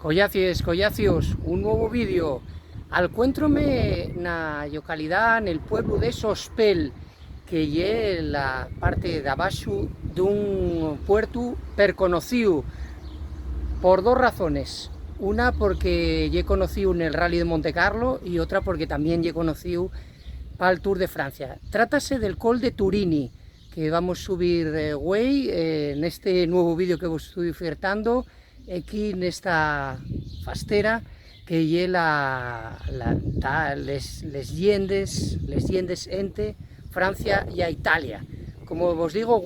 Collacios, un nuevo vídeo. Alcuéntrome na localidad, en el pueblo de Sospel, que es la parte de abajo de un puerto perconocido por dos razones. Una porque he conocido en el Rally de Monte Carlo y otra porque también he conocido para el Tour de Francia. Trátase del Col de Turini, que vamos a subir en este nuevo vídeo que os estoy ofertando aquí en esta fastera que lleva les llendes entre Francia y a Italia. Como os digo,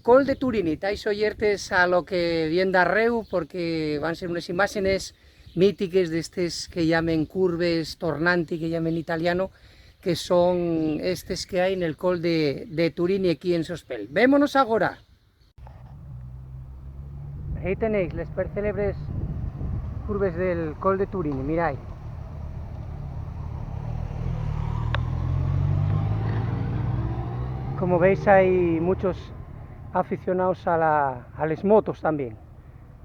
Col de Turini, estáis oyertes a lo que viene arreu, porque van a ser unas imágenes míticas de estos que llamen curves tornanti, que llamen italiano, que son estos que hay en el Col de Turini aquí en Sospel. Vémonos ahora. Ahí tenéis las percélebres curves del Col de Turini, miráis. Como veis hay muchos aficionados a las motos también.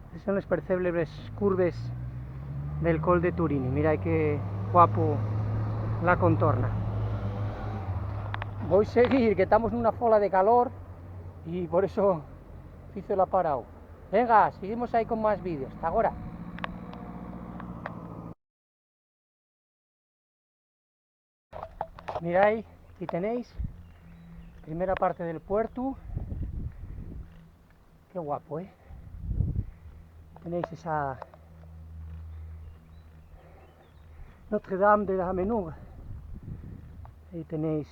Estas son las percélebres curves del Col de Turini, miráis qué guapo la contorna. Voy a seguir, que estamos en una fola de calor y por eso hice la parado. Venga, seguimos ahí con más vídeos. Hasta ahora. Miráis, aquí tenéis primera parte del puerto. Qué guapo, ¿eh? Tenéis esa Notre Dame de la Menur. Ahí tenéis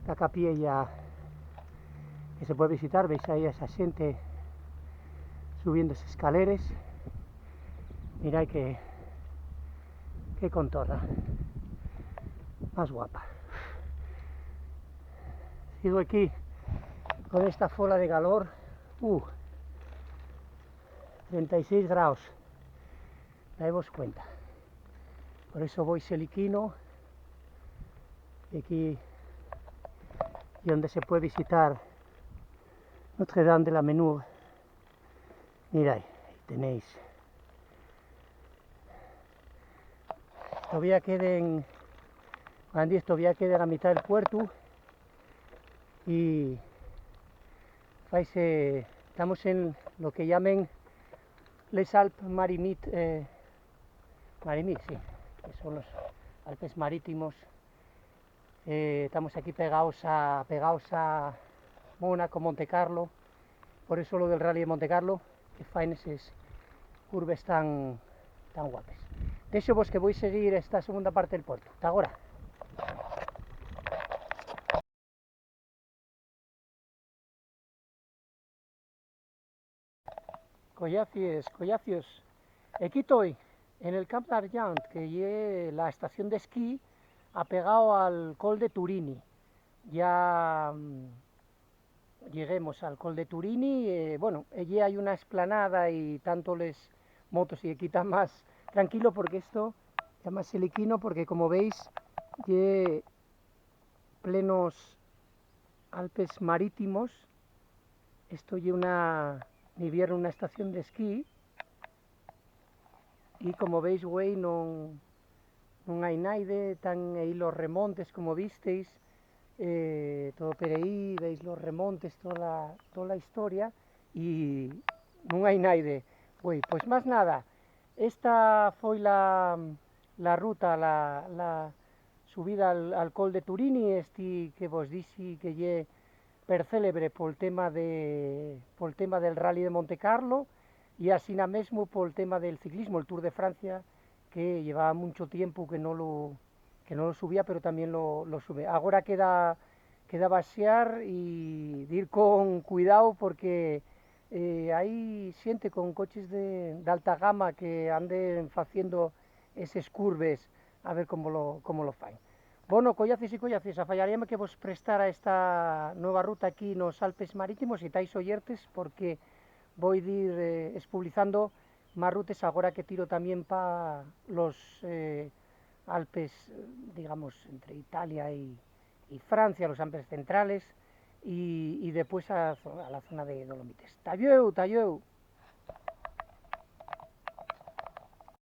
la capilla que se puede visitar. Veis ahí a esa gente subiendo esas escaleras. Mirad qué contorna más guapa. Sigo aquí con esta fola de calor. 36 grados. Daos cuenta. Por eso voy seliquino. Y aquí y donde se puede visitar Notre Dame de la Menur. Mirad, ahí tenéis. Todavía queden, todavía queda la mitad del puerto y estamos en lo que llaman les Alpes Maritimes, sí, que son los Alpes marítimos. Estamos aquí pegados a Mónaco, Monte Carlo, por eso lo del Rally de Monte Carlo, que faen esas curvas tan guapas. De hecho, pues que voy a seguir esta segunda parte del puerto. Hasta ahora. Collacios. Aquí estoy, en el Camp d'Argent, que es la estación de esquí apegado al Col de Turini. Ya lleguemos al Col de Turini. Bueno, allí hay una explanada y tanto les motos y aquí está más tranquilo porque esto ya más seliquino, porque como veis, plenos Alpes marítimos. Esto es en invierno una estación de esquí y como veis, no hay nadie, están ahí los remontes como visteis, todo por ahí, veis los remontes, toda la historia y no hay nadie. Pues más nada, esta fue la ruta, la subida al Col de Turini, este que vos dixi que lle percélebre por el tema del Rally de Monte Carlo y así mesmo por el tema del ciclismo, el Tour de Francia, que llevaba mucho tiempo que no lo subía, pero también lo sube. Ahora queda vaciar y ir con cuidado porque hay gente con coches de alta gama que anden haciendo esas curves a ver cómo lo faen. Bueno, collaces y collaces, afallaríame que vos prestara esta nueva ruta aquí nos Alpes Marítimos y estáis oyertes porque voy a ir expulizando más rutas ahora que tiro también para los Alpes, digamos, entre Italia y Francia, los Alpes centrales y después a la zona de Dolomites. Talleu, talleu.